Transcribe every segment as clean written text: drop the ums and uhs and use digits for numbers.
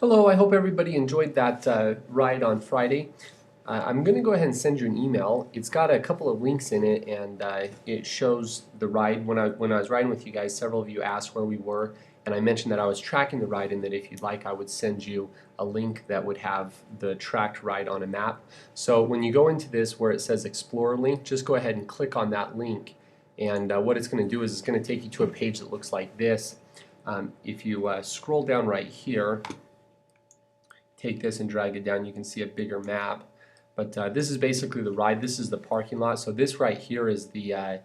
Hello, I hope everybody enjoyed that ride on Friday. I'm going to go ahead and send you an email. It's got a couple of links in it, and it shows the ride. When I was riding with you guys, several of you asked where we were, and I mentioned that I was tracking the ride, and that if you'd like, I would send you a link that would have the tracked ride on a map. So when you go into this where it says Explore link, just go ahead and click on that link, and what it's going to do is it's going to take you to a page that looks like this. If you scroll down right here, take this and drag it down, you can see a bigger map. But this is basically the ride. This is the parking lot. So this right here is the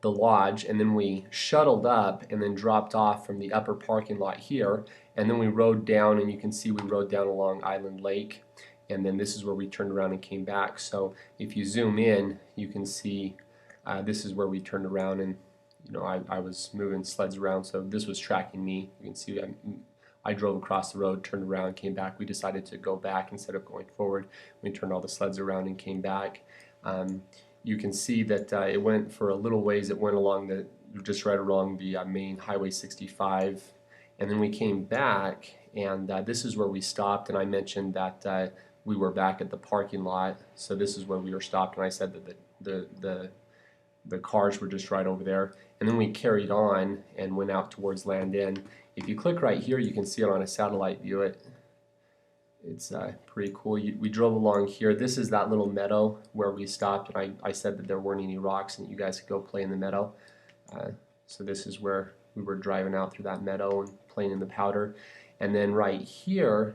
lodge, and then we shuttled up and then dropped off from the upper parking lot here, and then we rode down, and you can see we rode down along Island Lake, and then this is where we turned around and came back. So if you zoom in, you can see this is where we turned around, and I was moving sleds around, so this was tracking me. You can see I drove across the road, turned around, came back. We decided to go back instead of going forward. We turned all the sleds around and came back. You can see that it went for a little ways. It went along just right along the main Highway 65, and then we came back, and this is where we stopped. And I mentioned that we were back at the parking lot, so this is where we were stopped. And I said that the cars were just right over there, and then we carried on and went out towards Land End. If you click right here, you can see it on a satellite view. It's pretty cool. We drove along here. This is that little meadow where we stopped, and I said that there weren't any rocks and that you guys could go play in the meadow. So this is where we were driving out through that meadow and playing in the powder. And then right here,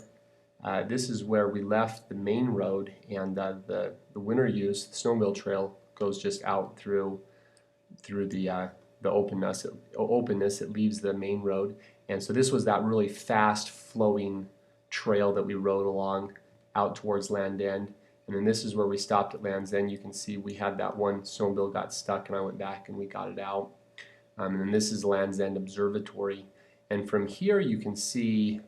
this is where we left the main road, and the winter use, the snowmobile trail, goes just out through the openness. It leaves the main road, and so this was that really fast flowing trail that we rode along out towards Land End. And then this is where we stopped at Land's End. You can see we had that one snowmobile got stuck, and I went back and we got it out. And then this is Land's End Observatory, and from here you can see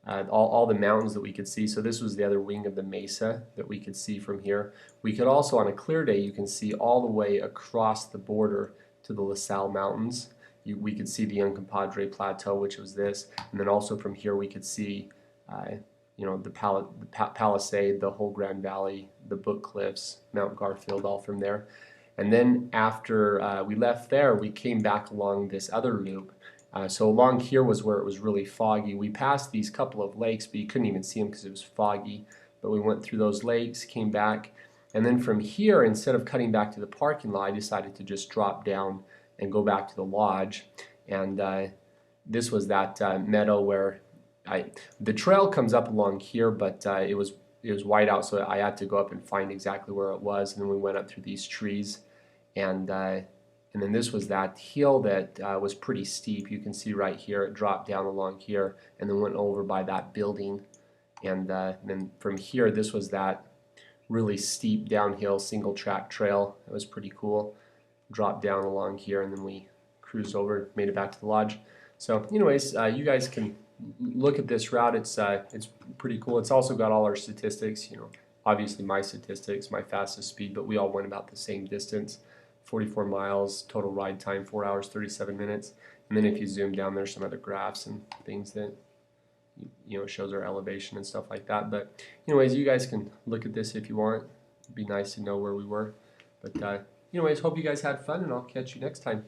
all the mountains that we could see. So this was the other wing of the mesa that we could see from here. We could also, on a clear day, you can see all the way across the border to the La Salle Mountains. We could see the Uncompahgre Plateau, which was this, and then also from here we could see the Palisade, the whole Grand Valley, the Book Cliffs, Mount Garfield, all from there. And then after we left there, we came back along this other loop. So along here was where it was really foggy. We passed these couple of lakes, but you couldn't even see them because it was foggy. But we went through those lakes, came back, and then from here, instead of cutting back to the parking lot, I decided to just drop down and go back to the lodge. And this was that meadow where the trail comes up along here, but it was white out, so I had to go up and find exactly where it was. And then we went up through these trees, and then this was that hill that was pretty steep. You can see right here, it dropped down along here and then went over by that building. And then from here, this was that really steep downhill single track trail. It was pretty cool. Dropped down along here, and then we cruised over, made it back to the lodge. So anyways, you guys can look at this route. It's pretty cool. It's also got all our statistics, obviously my statistics, my fastest speed, but we all went about the same distance. 44 miles, total ride time 4 hours 37 minutes. And then if you zoom down, there's some other graphs and things that shows our elevation and stuff like that. But anyways, you guys can look at this if you want. It'd be nice to know where we were. But anyways, hope you guys had fun, and I'll catch you next time.